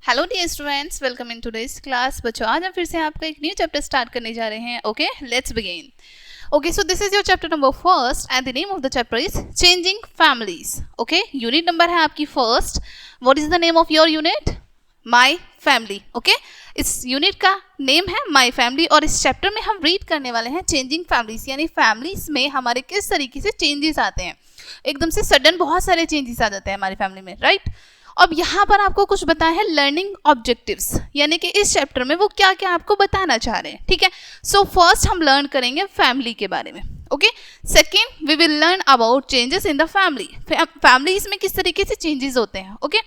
Hello dear students, welcome in today's class. बच्चों, आज हम फिर से आपका एक न्यू चैप्टर स्टार्ट करने जा रहे हैं। Okay, let's begin. Okay, so this is your chapter number first and the name of the chapter is changing families. Okay, unit number है आपकी first. What is the name of your unit? My family. Okay, इस unit का name है my family और इस chapter में हम read करने वाले हैं चेंजिंग फैमिलीज, यानी फैमिलीज में हमारे किस तरीके से चेंजेस आते हैं। एकदम से सडन बहुत सारे चेंजेस आ जाते हैं हमारी फैमिली में, राइट? अब यहाँ पर आपको कुछ बताया है लर्निंग ऑब्जेक्टिव्स, यानी कि इस चैप्टर में वो क्या क्या आपको बताना चाह रहे हैं। ठीक है, सो फर्स्ट हम लर्न करेंगे फैमिली के बारे में। Okay, second we will learn about changes in the family, families में किस तरीके से चेंजेस होते हैं। ओके,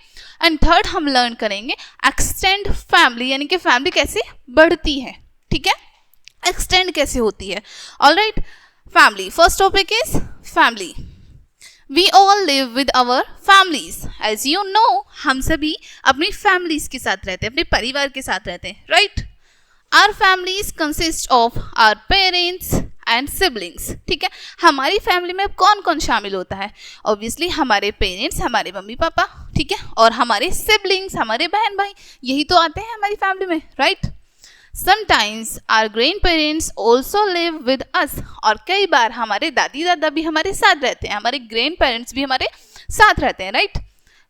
एंड थर्ड हम लर्न करेंगे एक्सटेंड फैमिली, यानी कि फैमिली कैसे बढ़ती है। ठीक है, एक्सटेंड कैसे होती है। Alright, family, first topic is family. We all live with our families. As you know, हम सभी अपनी families के साथ रहते हैं, अपने परिवार के साथ रहते हैं, right? Our families consist of our parents and siblings. ठीक है, हमारी फैमिली में कौन कौन शामिल होता है? Obviously हमारे पेरेंट्स, हमारे मम्मी पापा, ठीक है, और हमारे सिबलिंग्स, हमारे बहन भाई, यही तो आते हैं हमारी फैमिली में, right? Sometimes our grandparents also live with us. और कई बार हमारे दादी दादा भी हमारे साथ रहते हैं, हमारे ग्रैंड पेरेंट्स भी हमारे साथ रहते हैं, right?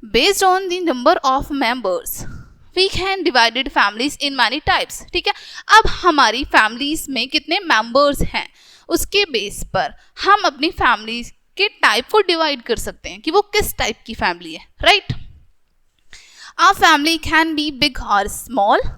Based on the number of members, we can divided families in many types. ठीक है, अब हमारी फैमिलीज में कितने मेंबर्स हैं उसके बेस पर हम अपनी फैमिली के टाइप को डिवाइड कर सकते हैं कि वो किस टाइप की फैमिली है, right? Our family can be big or small,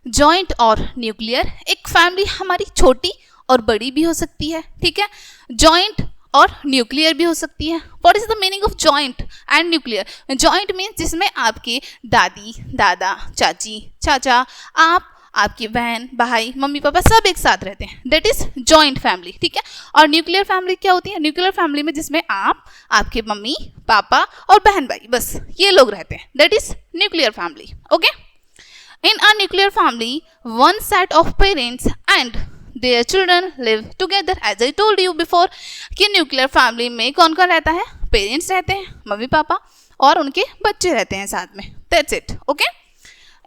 joint और न्यूक्लियर। एक फैमिली हमारी छोटी और बड़ी भी हो सकती है, ठीक है, जॉइंट और न्यूक्लियर भी हो सकती है। What is the meaning of joint and nuclear? Joint means जिसमें आपके दादी दादा चाची चाचा, आप, आपकी बहन भाई, मम्मी पापा सब एक साथ रहते हैं, दैट इज जॉइंट फैमिली। ठीक है, और न्यूक्लियर फैमिली क्या होती है? न्यूक्लियर फैमिली में जिसमें आप, आपके मम्मी पापा और बहन भाई, बस ये लोग रहते हैं, that is nuclear family. Okay, in a nuclear family, one set of parents and their children live together. As I told you before कि न्यूक्लियर फैमिली में कौन कौन रहता है? पेरेंट्स रहते हैं, मम्मी पापा और उनके बच्चे रहते हैं साथ में, that's it. Okay,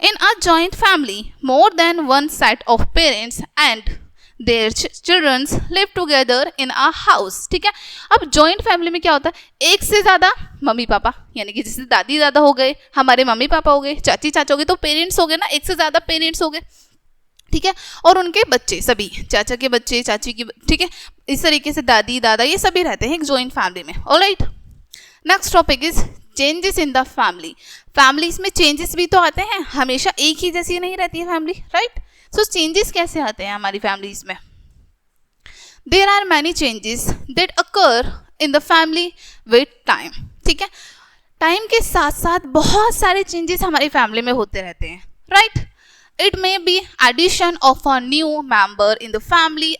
in a joint family, more than one set of parents and their children live together in a house. ठीक है, अब जॉइंट फैमिली में क्या होता है? एक से ज्यादा मम्मी पापा, यानी कि जैसे दादी दादा हो गए, हमारे मम्मी पापा हो गए, चाची चाचा हो गए, तो पेरेंट्स हो गए ना, एक से ज्यादा पेरेंट्स हो गए, ठीक है, और उनके बच्चे सभी, चाचा के बच्चे, चाची की, ठीक है, इस तरीके से दादी दादा ये सभी रहते हैं एक जॉइंट फैमिली में। Alright, next topic is changes in the family. Families में चेंजेस भी तो आते हैं, हमेशा एक ही जैसी नहीं रहती है फैमिली, राइट? सो चेंजेस कैसे आते हैं हमारी फैमिलीज में? There are many changes that occur in the family with time. ठीक है, टाइम के साथ साथ बहुत सारे चेंजेस हमारी फैमिली में होते रहते हैं, right? It may be addition of a new member in the family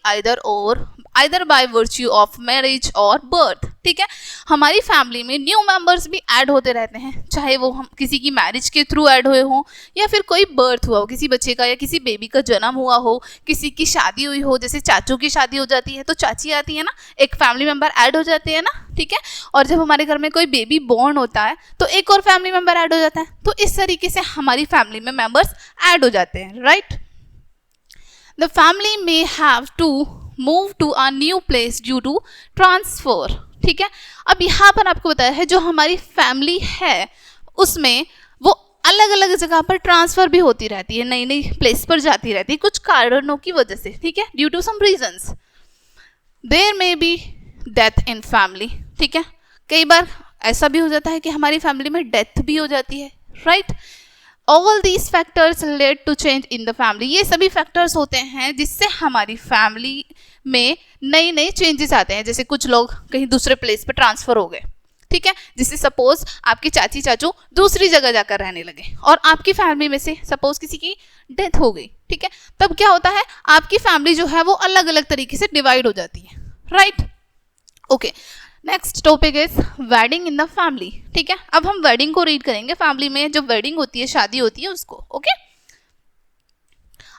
either by virtue of marriage or birth. ठीक है, हमारी फैमिली में न्यू मेंबर्स भी ऐड होते रहते हैं, चाहे वो हम किसी की मैरिज के थ्रू ऐड हुए हों या फिर कोई बर्थ हुआ हो, किसी बच्चे का या किसी बेबी का जन्म हुआ हो, किसी की शादी हुई हो, जैसे चाचू की शादी हो जाती है तो चाची आती है ना, एक फैमिली मेंबर ऐड हो जाते हैं ना, ठीक है, और जब हमारे घर में कोई बेबी बॉर्न होता है तो एक और फैमिली मेंबर ऐड हो जाता है, तो इस तरीके से हमारी फैमिली में मेंबर्स ऐड हो जाते हैं, right? The family may have to move to a new place due to transfer. ठीक है, अब यहाँ पर आपको बताया है जो हमारी फैमिली है उसमें वो अलग अलग जगह पर ट्रांसफर भी होती रहती है, नई नई प्लेस पर जाती रहती है कुछ कारणों की वजह से, ठीक है, due to some reasons. There may be death in family. ठीक है, कई बार ऐसा भी हो जाता है कि हमारी फैमिली में डेथ भी हो जाती है, right? All these factors led to change in the family. ये सभी फैक्टर्स होते हैं जिससे हमारी फैमिली में नई नई चेंजेस आते हैं, जैसे कुछ लोग कहीं दूसरे प्लेस पर ट्रांसफर हो गए, ठीक है, जिससे सपोज आपके चाची चाचू दूसरी जगह जाकर रहने लगे और आपकी फैमिली में से सपोज किसी की डेथ हो गई, ठीक है, तब क्या होता है? आपकी फैमिली जो है वो अलग अलग तरीके से डिवाइड हो जाती है, right? Okay, next topic is wedding in the family. ठीक है, अब हम वेडिंग को रीड करेंगे, फैमिली में जो वेडिंग होती है, शादी होती है उसको। Okay,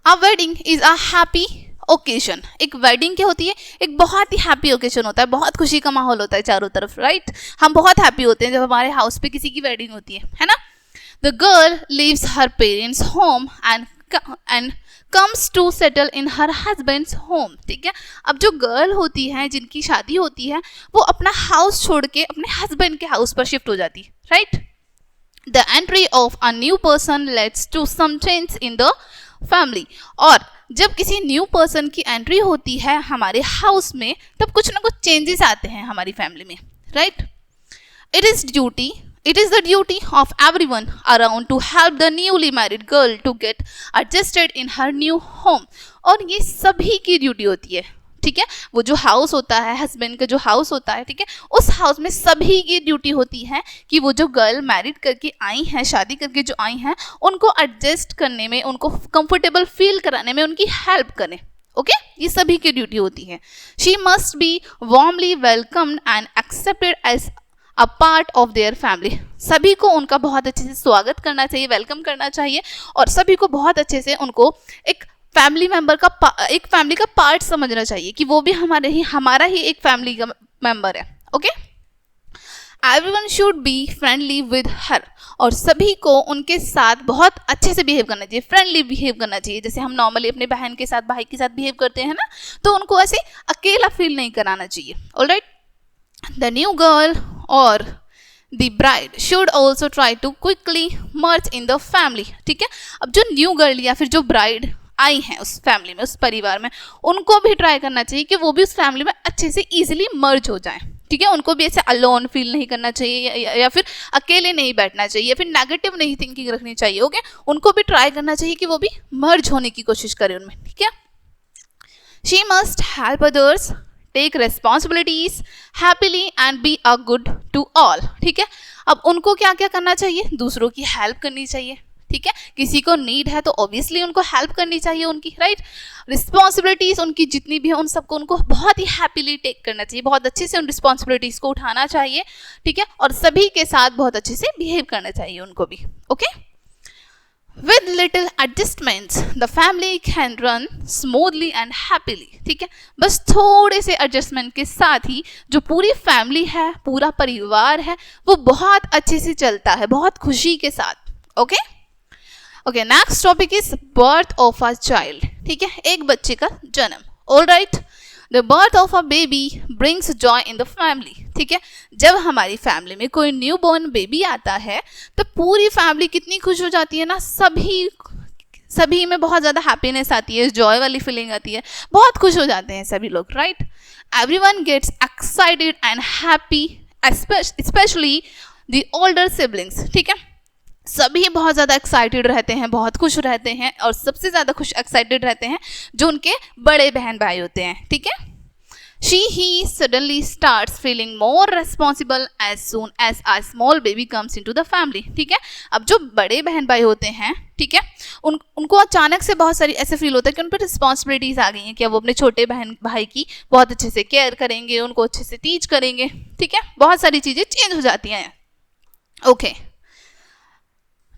a wedding is a happy occasion. एक वेडिंग क्या होती है? एक बहुत ही हैप्पी ओकेजन होता है, बहुत खुशी का माहौल होता है चारों तरफ, राइट? हम बहुत हैप्पी होते हैं जब हमारे हाउस पे किसी की वेडिंग होती है ना? The girl leaves her parents home and comes to settle in her husband's home, ठीक है। अब जो गर्ल होती है जिनकी शादी होती है वो अपना हाउस छोड़ के अपने हस्बैंड के हाउस पर शिफ्ट हो जाती है, right. The entry of a new person lets to some change in the family, और जब किसी न्यू पर्सन की एंट्री होती है हमारे हाउस में तब कुछ ना कुछ चेंजेस आते हैं हमारी फैमिली में, right. It is the duty of everyone around to help the newly married girl to get adjusted in her new home, और ये सभी की ड्यूटी होती है, ठीक है। वो जो हाउस होता है, हस्बैंड का जो हाउस होता है, ठीक है, उस हाउस में सभी की ड्यूटी होती है कि वो जो गर्ल मैरिड करके आई हैं, शादी करके जो आई हैं, उनको एडजस्ट करने में, उनको कंफर्टेबल फील कराने में उनकी हेल्प करें, ओके। ये सभी की ड्यूटी होती है। She must be warmly welcomed and accepted as a part of their family, सभी को उनका बहुत अच्छे से स्वागत करना चाहिए, वेलकम करना चाहिए, और सभी को बहुत अच्छे से उनको एक फैमिली मेंबर का, एक फैमिली का पार्ट समझना चाहिए कि वो भी हमारा ही एक फैमिली का मेंबर है, okay. Everyone should be friendly with her, और सभी को उनके साथ बहुत अच्छे से बिहेव करना चाहिए, फ्रेंडली बिहेव करना चाहिए। जैसे हम नॉर्मली अपने बहन के साथ, भाई के साथ बिहेव करते हैं ना, तो उनको ऐसे अकेला फील नहीं कराना चाहिए, ऑलराइट। द न्यू गर्ल और the bride should also try to quickly merge in the family, ठीक है। अब जो न्यू गर्ल या फिर जो ब्राइड आई हैं उस फैमिली में, उस परिवार में, उनको भी ट्राई करना चाहिए कि वो भी उस फैमिली में अच्छे से इजीली मर्ज हो जाएं, ठीक है। उनको भी ऐसे अलोन फील नहीं करना चाहिए, या फिर अकेले नहीं बैठना चाहिए, या फिर नेगेटिव नहीं थिंकिंग रखनी चाहिए, ओके। उनको भी ट्राई करना चाहिए कि वो भी मर्ज होने की कोशिश करें उनमें, ठीक है। She must help others, take responsibilities happily and be a good to all, ठीक है। अब उनको क्या क्या करना चाहिए, दूसरों की हेल्प करनी चाहिए, ठीक है। किसी को नीड है तो ऑब्वियसली उनको हेल्प करनी चाहिए उनकी, राइट। रिस्पॉन्सिबिलिटीज उनकी जितनी भी है उन सबको उनको बहुत ही हैप्पीली टेक करना चाहिए, बहुत अच्छे से उन रिस्पॉन्सिबिलिटीज को उठाना चाहिए, ठीक है। और सभी के साथ बहुत अच्छे से बिहेव करना चाहिए उनको भी, okay. With little adjustments, the family can run smoothly and happily, ठीक है। बस थोड़े से एडजस्टमेंट के साथ ही जो पूरी फैमिली है, पूरा परिवार है, वो बहुत अच्छे से चलता है, बहुत खुशी के साथ, okay. Okay, next topic is birth of a child, ठीक है, एक बच्चे का जन्म, alright. The birth of a baby brings joy in the family, ठीक है। जब हमारी फैमिली में कोई न्यू बॉर्न बेबी आता है तो पूरी फैमिली कितनी खुश हो जाती है ना, सभी में बहुत ज़्यादा हैप्पीनेस आती है, जॉय वाली फीलिंग आती है, बहुत खुश हो जाते हैं सभी लोग, right. Everyone gets excited and happy, specially the older siblings, ठीक है। सभी बहुत ज़्यादा एक्साइटेड रहते हैं, बहुत खुश रहते हैं, और सबसे ज़्यादा खुश एक्साइटेड रहते हैं जो उनके बड़े बहन भाई होते हैं, ठीक है। he suddenly starts feeling more responsible as soon as a small baby comes into the family, ठीक है। अब जो बड़े बहन भाई होते हैं, ठीक है, उनको अचानक से बहुत सारी ऐसे फील होता है कि उन पर रिस्पॉन्सिबिलिटीज आ गई हैं कि अब वो अपने छोटे बहन भाई की बहुत अच्छे से केयर करेंगे, उनको अच्छे से टीच करेंगे, ठीक है। बहुत सारी चीज़ें चेंज हो जाती हैं, okay.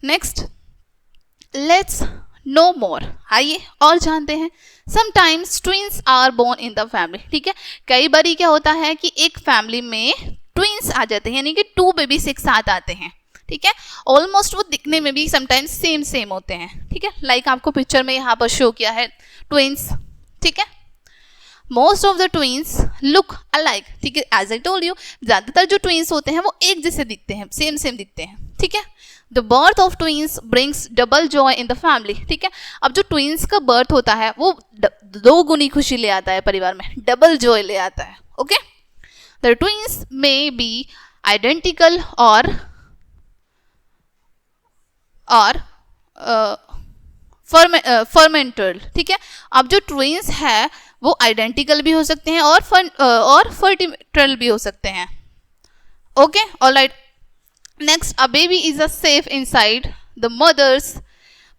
Next let's know more, आइए और जानते हैं। Sometimes twins are born in the family, ठीक है। कई बारी क्या होता है कि एक फैमिली में ट्विंस आ जाते हैं, यानी कि 2 बेबीज एक साथ आते हैं, ठीक है। ऑलमोस्ट वो दिखने में भी समटाइम्स सेम होते हैं, ठीक है। लाइक आपको पिक्चर में यहाँ पर शो किया है ट्विंस, ठीक है। Most of the twins look alike, ठीक है। एज आई टोल्ड यू, ज़्यादातर जो ट्विंस होते हैं वो एक जैसे दिखते हैं, सेम दिखते हैं, ठीक है। The birth of twins brings double joy in the family, ठीक है। अब जो ट्विंस का बर्थ होता है वो 2 गुनी खुशी ले आता है परिवार में, डबल जॉय ले आता है, okay. The twins may be identical और फर्मेंटल, ठीक है। अब जो ट्विंस है वो आइडेंटिकल भी हो सकते हैं और फर्टिमेंटल भी हो सकते हैं, okay, alright. Next, a baby is a safe inside the mother's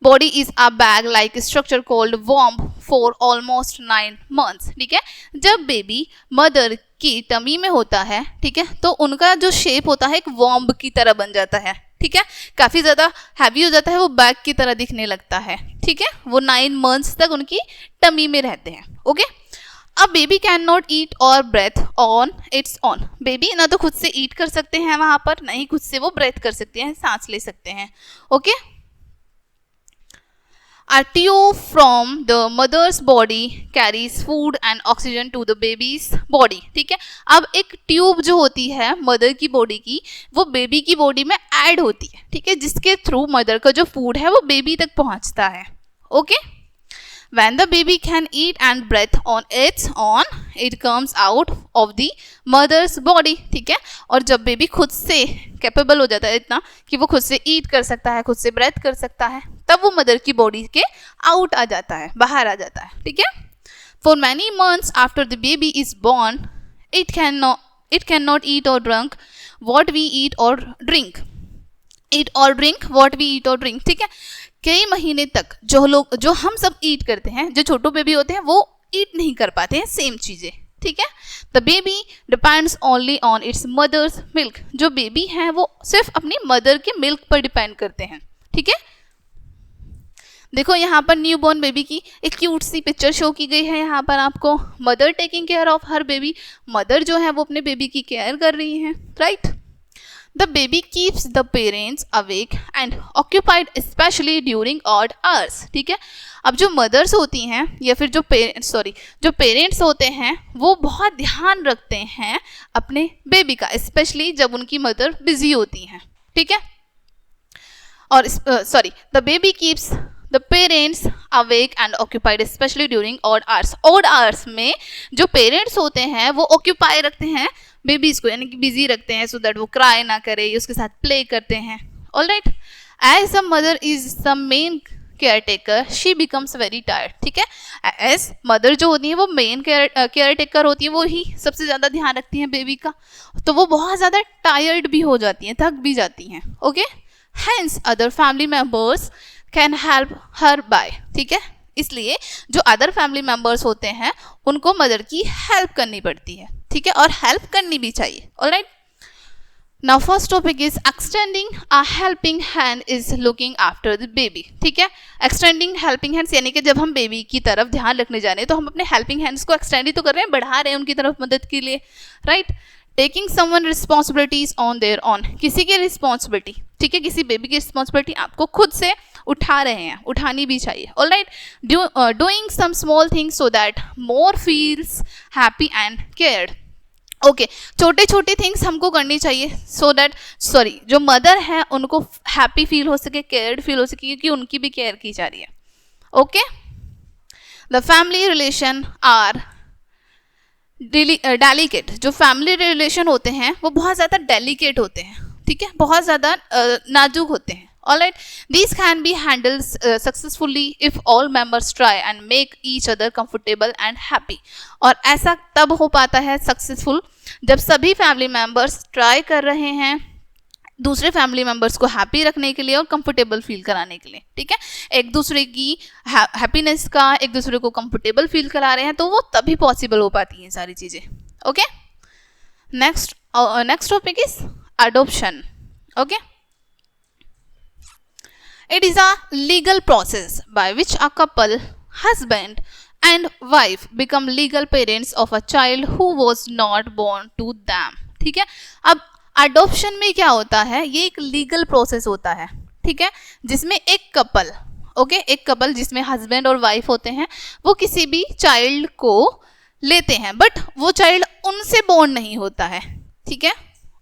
body is a bag like structure called womb for almost 9 months, ठीक है। जब बेबी मदर की टमी में होता है, ठीक है, तो उनका जो शेप होता है एक वॉम्ब की तरह बन जाता है, ठीक है। काफ़ी ज़्यादा हैवी हो जाता है, वो बैग की तरह दिखने लगता है, ठीक है। वो 9 मंथ्स तक उनकी टमी में रहते हैं, okay. A baby can not eat or breathe on its own, baby ना तो खुद से ईट कर सकते हैं वहां पर, ना ही खुद से वो ब्रेथ कर सकते हैं, सांस ले सकते हैं. Okay. A tube from the mother's body carries food and oxygen to the baby's body. ठीक है. अब एक ट्यूब जो होती है मदर की बॉडी की, वो बेबी की बॉडी में ऐड होती है. ठीक है, जिसके थ्रू मदर का जो फूड है वो बेबी तक पहुंचता है. Okay. When the baby can eat and breathe on its own, it comes out of the mother's body. ठीक है. और जब बेबी खुद से कैपेबल हो जाता है इतना कि वो खुद से ईट कर सकता है, खुद से ब्रेथ कर सकता है, तब वो मदर की बॉडी के आउट आ जाता है, बाहर आ जाता है. ठीक है. For many months after the baby is born, it cannot eat or drink what we eat or drink. Eat or drink what we eat or drink. ठीक है. कई महीने तक जो हम सब ईट करते हैं, जो छोटो बेबी होते हैं वो ईट नहीं कर पाते हैं सेम चीजें. ठीक है. The baby depends only on its mother's milk. जो बेबी है वो सिर्फ अपनी मदर के मिल्क पर डिपेंड करते हैं. ठीक है. देखो यहाँ पर न्यू बॉर्न बेबी की एक क्यूट सी पिक्चर शो की गई है. यहाँ पर आपको mother taking care of her baby, mother जो है वो अपने बेबी की केयर कर रही है. Right. The baby keeps the parents awake and occupied especially during odd hours. ठीक है. अब जो मदर्स होती हैं या फिर जो पेरेंट्स होते हैं वो बहुत ध्यान रखते हैं अपने बेबी का, स्पेशली जब उनकी मदर बिजी होती हैं. ठीक है. और the baby keeps the parents awake and occupied especially during odd hours. odd hours में जो पेरेंट्स होते हैं वो ऑक्यूपाई रखते हैं बेबीज को, यानी कि बिजी रखते हैं, सो दैट वो क्राई ना करे, उसके साथ प्ले करते हैं. Alright. As the mother is the main caretaker she becomes very tired. ठीक है. एज मदर जो होती है वो मेन केयर टेकर होती है, वो ही सबसे ज़्यादा ध्यान रखती हैं बेबी का, तो वो बहुत ज़्यादा टायर्ड भी हो जाती हैं, थक भी जाती हैं. Okay. Hence other family members can help her by. ठीक है. इसलिए जो अदर फैमिली मेम्बर्स होते हैं उनको मदर की हेल्प करनी पड़ती है. ठीक है. और हेल्प करनी भी चाहिए. Alright. Now first topic is extending a helping hand is looking after the baby. ठीक है. एक्सटेंडिंग हेल्पिंग हैंड्स यानी कि जब हम बेबी की तरफ ध्यान रखने जा रहे हैं तो हम अपने हेल्पिंग हैंड्स को एक्सटेंड ही तो कर रहे हैं, बढ़ा रहे हैं उनकी तरफ मदद के लिए. Right. Taking someone responsibilities on their on. किसी की रिस्पॉन्सिबिलिटी, ठीक है, किसी बेबी की रिस्पॉन्सिबिलिटी आपको खुद से उठा रहे हैं, उठानी भी चाहिए. Alright. Doing some small things so that more feels happy and cared. Okay. छोटे छोटे थिंग्स हमको करनी चाहिए सो दैट जो मदर है उनको हैप्पी फील हो सके, केयर्ड फील हो सके, क्योंकि उनकी भी केयर की जा रही है. Okay. The family relation are delicate. जो फैमिली रिलेशन होते हैं वो बहुत ज़्यादा डेलिकेट होते हैं. ठीक है. बहुत ज़्यादा नाजुक होते हैं. Alright, these can be handled successfully if all members try and make each other comfortable and happy. और ऐसा तब हो पाता है सक्सेसफुल जब सभी फैमिली मेम्बर्स ट्राई कर रहे हैं दूसरे फैमिली मेम्बर्स को हैप्पी रखने के लिए और कंफर्टेबल फील कराने के लिए. ठीक है. एक दूसरे की हैप्पीनेस का, एक दूसरे को कंफर्टेबल फील करा रहे हैं, तो वो तभी पॉसिबल हो पाती हैं सारी चीज़ें. Okay. Next topic is adoption. Okay. It is a legal process by which a couple, husband and wife, become legal parents of a child who was not born to them. ठीक है. अब adoption में क्या होता है, ये एक legal process होता है. ठीक है. जिसमें एक कपल, एक कपल जिसमें हस्बैंड और वाइफ होते हैं, वो किसी भी चाइल्ड को लेते हैं, बट वो चाइल्ड उनसे बोर्न नहीं होता है. ठीक है.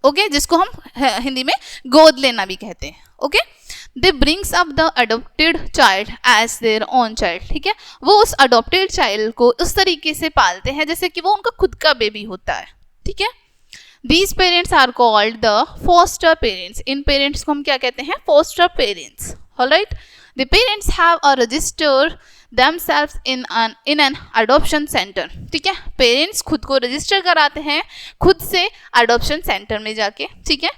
ओके. जिसको हम हिंदी में गोद लेना भी कहते हैं. Okay. They brings up the adopted child as their own child. ठीक है. वो उस adopted child को उस तरीके से पालते हैं जैसे कि वो उनका खुद का बेबी होता है. ठीक है. These parents are called the foster parents. In parents को हम क्या कहते हैं? foster parents. Alright. The parents have a register themselves in an adoption center. ठीक है. Parents खुद को रजिस्टर कराते हैं खुद से adoption center में जाके. ठीक है.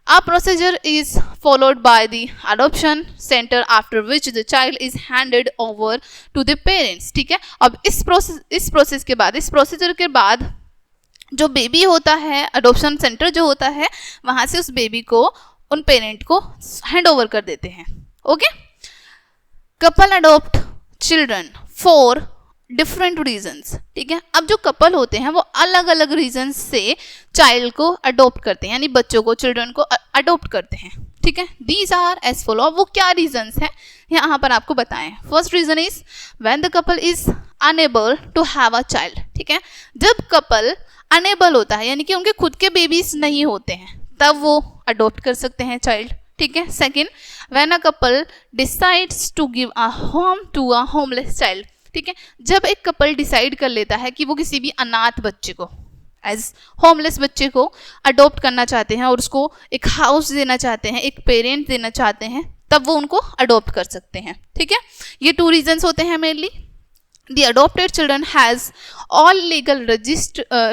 A procedure is followed by the adoption center after which the child is handed over to the parents. ठीक है. अब इस प्रोसेस के बाद, इस प्रोसीजर के बाद जो बेबी होता है, अडोप्शन सेंटर जो होता है, वहाँ से उस बेबी को उन पेरेंट को हैंड ओवर कर देते हैं. Okay. Couple adopt children for different reasons, ठीक है। अब जो कपल होते हैं वो अलग अलग रीजंस से चाइल्ड को अडॉप्ट करते हैं, यानी बच्चों को, चिल्ड्रन को अडॉप्ट करते हैं, ठीक है। दीज आर एज फॉलो, वो क्या रीजंस हैं यहाँ पर आपको बताएं। First reason is when the couple is unable to have a child, ठीक है। जब कपल अनेबल होता है यानी कि उनके खुद के बेबीज नहीं होते हैं, तब वो अडॉप्ट कर सकते हैं चाइल्ड, ठीक है। Second, when a couple decides to give a home to a homeless child, ठीक है। जब एक कपल डिसाइड कर लेता है कि वो किसी भी अनाथ बच्चे को, एज होमलेस बच्चे को अडॉप्ट करना चाहते हैं और उसको एक हाउस देना चाहते हैं, एक पेरेंट देना चाहते हैं, तब वो उनको अडॉप्ट कर सकते हैं, ठीक है। ये 2 रीजंस होते हैं mainly. The adopted children has all legal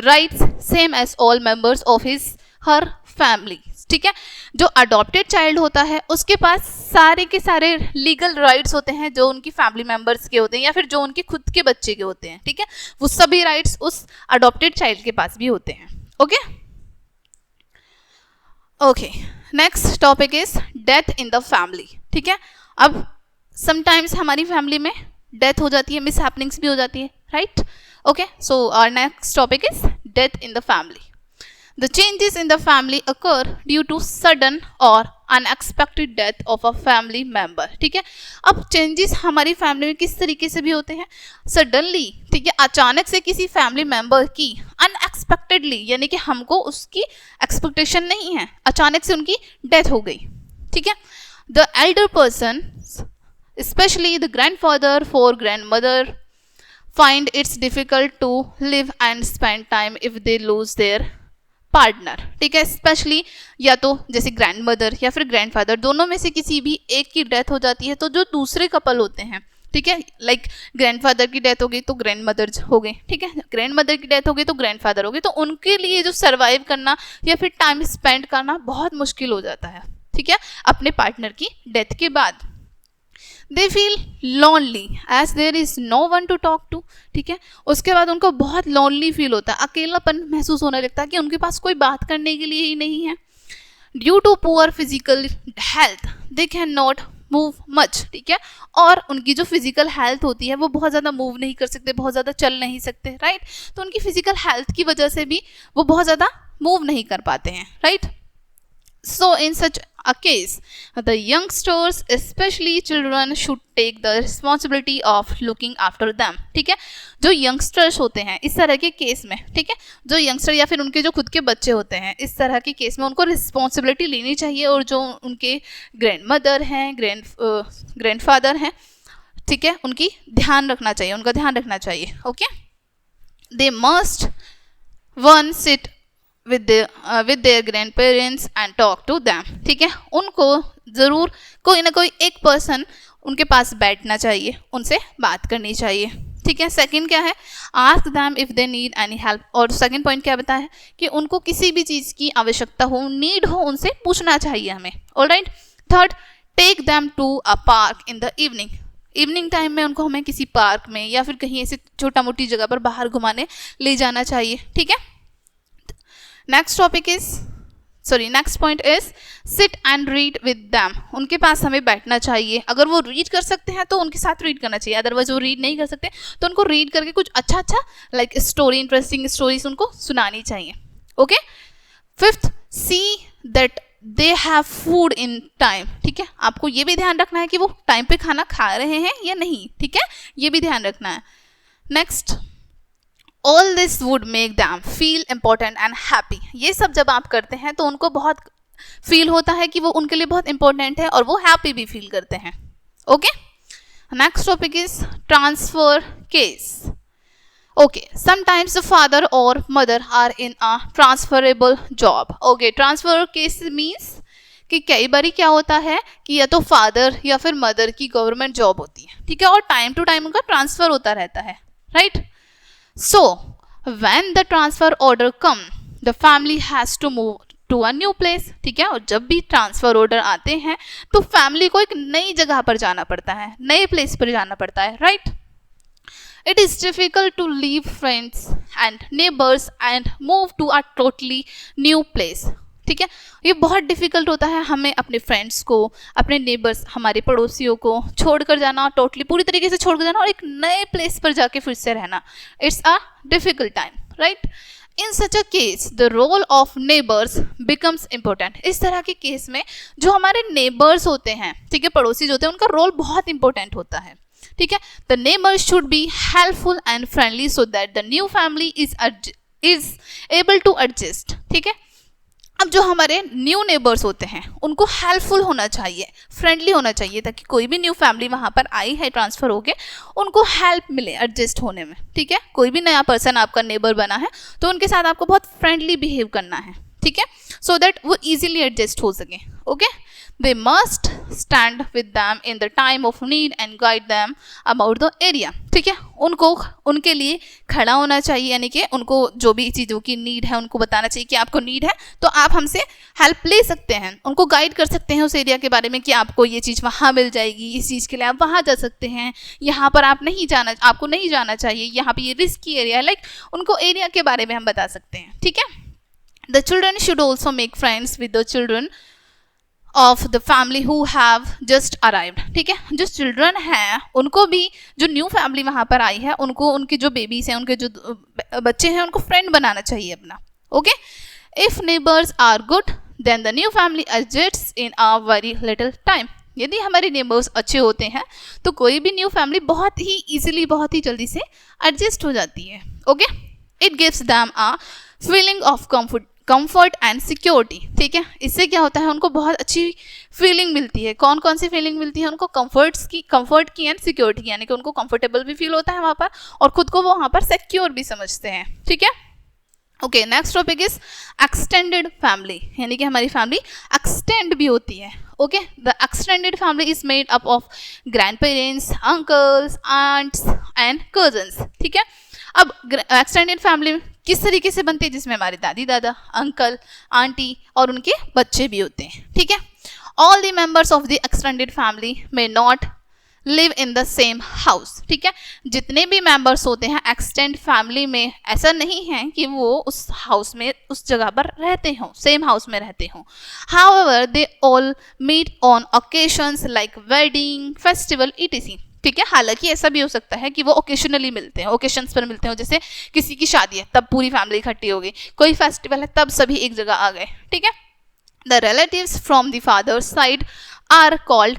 rights same as all members of his her family, ठीक है। जो अडॉप्टेड चाइल्ड होता है उसके पास सारे के सारे लीगल राइट्स होते हैं जो उनकी फैमिली मेंबर्स के होते हैं या फिर जो उनके खुद के बच्चे के होते हैं, ठीक है। वो सभी राइट्स उस अडॉप्टेड चाइल्ड के पास भी होते हैं, okay. Okay, next topic is death in the family, ठीक है। अब समटाइम्स हमारी फैमिली में डेथ हो जाती है, मिस हैपनिंग्स भी हो जाती है, right. Okay, so our next topic is death in the family. The changes in the family occur due to sudden or unexpected death of a family member, ठीक है। अब चेंजेस हमारी फैमिली में किस तरीके से भी होते हैं, सडनली, ठीक है, अचानक से किसी फैमिली मेंबर की, अनएक्सपेक्टेडली यानी कि हमको उसकी एक्सपेक्टेशन नहीं है, अचानक से उनकी डेथ हो गई, ठीक है। The Elder person, especially the grandfather or grandmother, find it's difficult to live and spend time if they lose their partner, ठीक है। स्पेशली या तो जैसे ग्रैंड मदर या फिर ग्रैंडफादर, दोनों में से किसी भी एक की डेथ हो जाती है तो जो दूसरे कपल होते हैं, ठीक है, लाइक ग्रैंडफादर की डेथ हो गई तो ग्रैंड मदर हो गई, ठीक है, ग्रैंड मदर की डेथ हो गई तो ग्रैंडफादर हो गए, तो उनके लिए जो सर्वाइव करना या फिर टाइम स्पेंड करना बहुत मुश्किल हो जाता है, ठीक है, अपने पार्टनर की डेथ के बाद। They feel lonely as there is no one to talk to, ठीक है। उसके बाद उनको बहुत लॉनली फील होता है, अकेलापन महसूस होने लगता है कि उनके पास कोई बात करने के लिए ही नहीं है। Due to poor physical health they can not move much, ठीक है। और उनकी जो फिजिकल हेल्थ होती है वो बहुत ज़्यादा मूव नहीं कर सकते, बहुत ज़्यादा चल नहीं सकते, राइट। तो उनकी फिजिकल हेल्थ की वजह से भी वो बहुत ज़्यादा मूव नहीं कर पाते हैं, right. So in such a case, the youngsters, especially children, should take the responsibility of looking after them, ठीक है। जो यंगस्टर्स होते हैं इस तरह के केस में, ठीक है, जो यंगस्टर या फिर उनके जो खुद के बच्चे होते हैं, इस तरह के केस में उनको रिस्पॉन्सिबिलिटी लेनी चाहिए और जो उनके ग्रैंड मदर हैं, ग्रैंडफादर हैं, ठीक है, उनकी ध्यान रखना चाहिए, उनका ध्यान रखना चाहिए, okay. They must one sit with their grandparents and talk to them, ठीक है। उनको ज़रूर कोई ना कोई एक पर्सन उनके पास बैठना चाहिए, उनसे बात करनी चाहिए, ठीक है। सेकंड क्या है, ask them if they need any help, और सेकंड पॉइंट क्या बताया है कि उनको किसी भी चीज़ की आवश्यकता हो, नीड हो, उनसे पूछना चाहिए हमें, alright. Third, take them to a park in the evening, evening time में उनको हमें किसी पार्क में या फिर कहीं ऐसे छोटा मोटी जगह पर बाहर घुमाने ले जाना चाहिए, ठीक है। Next point is sit and read with them, उनके पास हमें बैठना चाहिए, अगर वो रीड कर सकते हैं तो उनके साथ रीड करना चाहिए, अदरवाइज वो रीड नहीं कर सकते तो उनको रीड करके कुछ अच्छा लाइक स्टोरी, इंटरेस्टिंग स्टोरीज उनको सुनानी चाहिए, okay. Fifth, see that they have food in time, ठीक है। आपको ये भी ध्यान रखना है कि वो टाइम पे खाना खा रहे हैं या नहीं, ठीक है, ये भी ध्यान रखना है। Next, all this would make them feel important and happy, ये सब जब आप करते हैं तो उनको बहुत फील होता है कि वो उनके लिए बहुत इंपॉर्टेंट है और वो हैप्पी भी फील करते हैं, okay. Next topic is transfer case, okay. Sometimes the father और mother are in a transferable job, okay. Transfer case means कि कई बार क्या होता है कि या तो फादर या फिर मदर की गवर्नमेंट जॉब होती है, ठीक है, और टाइम टू टाइम उनका ट्रांसफर होता रहता है, right. So, when the transfer order come, the family has to move to a new place, ठीक है। और जब भी ट्रांसफर ऑर्डर आते हैं तो फैमिली को एक नई जगह पर जाना पड़ता है, नए प्लेस पर जाना पड़ता है, right. It is difficult to leave friends and neighbors and move to a totally new place, ठीक है। ये बहुत डिफिकल्ट होता है हमें अपने फ्रेंड्स को, अपने नेबर्स, हमारे पड़ोसियों को छोड़कर जाना, टोटली पूरी तरीके से छोड़कर जाना और एक नए प्लेस पर जाके फिर से रहना। It's a difficult time, right. In such a case the role of neighbours becomes important. इस तरह के केस में जो हमारे नेबर्स होते हैं, ठीक है, पड़ोसी जो होते हैं, उनका रोल बहुत इंपॉर्टेंट होता है, ठीक है। The neighbours should be helpful and friendly so that the new family is able to adjust, ठीक है। अब जो हमारे न्यू नेबर्स होते हैं उनको हेल्पफुल होना चाहिए, फ्रेंडली होना चाहिए, ताकि कोई भी न्यू फैमिली वहाँ पर आई है ट्रांसफ़र होके उनको हेल्प मिले एडजस्ट होने में, ठीक है। कोई भी नया पर्सन आपका नेबर बना है तो उनके साथ आपको बहुत फ्रेंडली बिहेव करना है, ठीक है, सो दैट वो इजीली एडजस्ट हो सके, okay. They must stand with them in the time of need and guide them about the area, ठीक है। उनको उनके लिए खड़ा होना चाहिए, यानी कि उनको जो भी चीज़ों की नीड है उनको बताना चाहिए कि आपको नीड है तो आप हमसे हेल्प ले सकते हैं, उनको गाइड कर सकते हैं उस एरिया के बारे में कि आपको ये चीज़ वहाँ मिल जाएगी, इस चीज़ के लिए आप वहाँ जा सकते हैं, यहाँ पर आपको नहीं जाना चाहिए, यहाँ पर ये रिस्की एरिया है, लाइक उनको एरिया के बारे में हम बता सकते हैं, ठीक है। The children should also make friends with the children of the family who have just arrived, ठीक है। जो चिल्ड्रन हैं उनको भी, जो न्यू फैमिली वहाँ पर आई है उनको, उनके जो बेबीज हैं, उनके जो बच्चे हैं, उनको फ्रेंड बनाना चाहिए अपना, okay. If neighbours are good then the new family adjusts in a very little time. यदि हमारे नेबर्स अच्छे होते हैं तो कोई भी न्यू फैमिली बहुत ही ईजिली, बहुत ही जल्दी से एडजस्ट हो जाती है, okay. It gives them a feeling of comfort and security, ठीक है। इससे क्या होता है, उनको बहुत अच्छी फीलिंग मिलती है। कौन कौन सी फीलिंग मिलती है उनको? कंफर्ट की एंड सिक्योरिटी की, यानी कि उनको कंफर्टेबल भी फील होता है वहाँ पर और खुद को वो वहाँ पर सिक्योर भी समझते हैं, ठीक है। Okay, next topic is extended family, यानी कि हमारी फैमिली एक्सटेंड भी होती है, okay. The extended family is made up of grandparents, uncles, aunts and cousins, ठीक है। अब एक्सटेंडेड फैमिली किस तरीके से बनती है? जिसमें हमारे दादी दादा, अंकल, आंटी और उनके बच्चे भी होते हैं, ठीक है। All the members of the extended family may not live in the same house, ठीक है। जितने भी मेंबर्स होते हैं एक्सटेंड फैमिली में, ऐसा नहीं है कि वो उस हाउस में, उस जगह पर रहते हों, सेम हाउस में रहते हों। However they all meet on occasions like wedding, festival, etc, ठीक है। हालांकि ऐसा भी हो सकता है कि वो ओकेशनली मिलते हैं, ओकेशंस पर मिलते हो, जैसे किसी की शादी है तब पूरी फैमिली इकट्ठी हो गई, कोई फेस्टिवल है तब सभी एक जगह आ गए, ठीक है। The relatives from the father side are called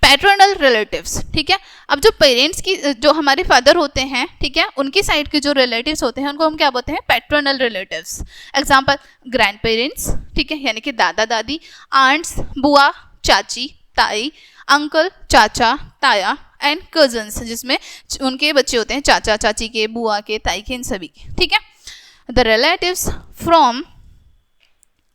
paternal relatives, ठीक है। अब जो पेरेंट्स की, जो हमारे फादर होते हैं, ठीक है, उनकी साइड के जो रिलेटिव्स होते हैं उनको हम क्या बोलते हैं? Paternal relatives. Example, grand parents, ठीक है, यानी कि दादा दादी, आंट्स, बुआ, चाची, ताई, अंकल, चाचा, ताया एंड कजन्स, जिसमें उनके बच्चे होते हैं चाचा चाची के, बुआ के, ताई के, इन सभी के, ठीक है। The relatives from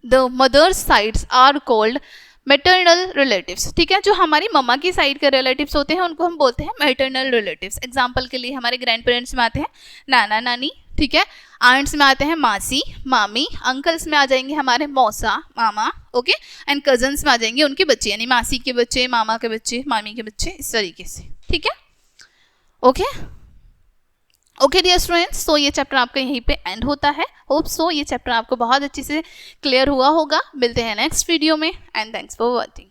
the mother's sides are called maternal relatives, ठीक है। जो हमारी मम्मा की साइड के रिलेटिव्स होते हैं उनको हम बोलते हैं मैटरनल रिलेटिव्स। एग्जाम्पल के लिए हमारे ग्रैंड पेरेंट्स में आते हैं नाना नानी, ठीक है। आंट्स में आते हैं मासी मामी, अंकल्स में आ जाएंगे हमारे मौसा मामा, ओके, एंड कजन्स में आ जाएंगे उनके बच्चे, यानी मासी के बच्चे, मामा के बच्चे, मामी के बच्चे, इस तरीके से, ठीक है। ओके डियर स्टूडेंट्स, सो ये चैप्टर आपका यहीं पे एंड होता है। होप सो ये चैप्टर आपको बहुत अच्छे से क्लियर हुआ होगा। मिलते हैं नेक्स्ट वीडियो में एंड थैंक्स फॉर वॉचिंग।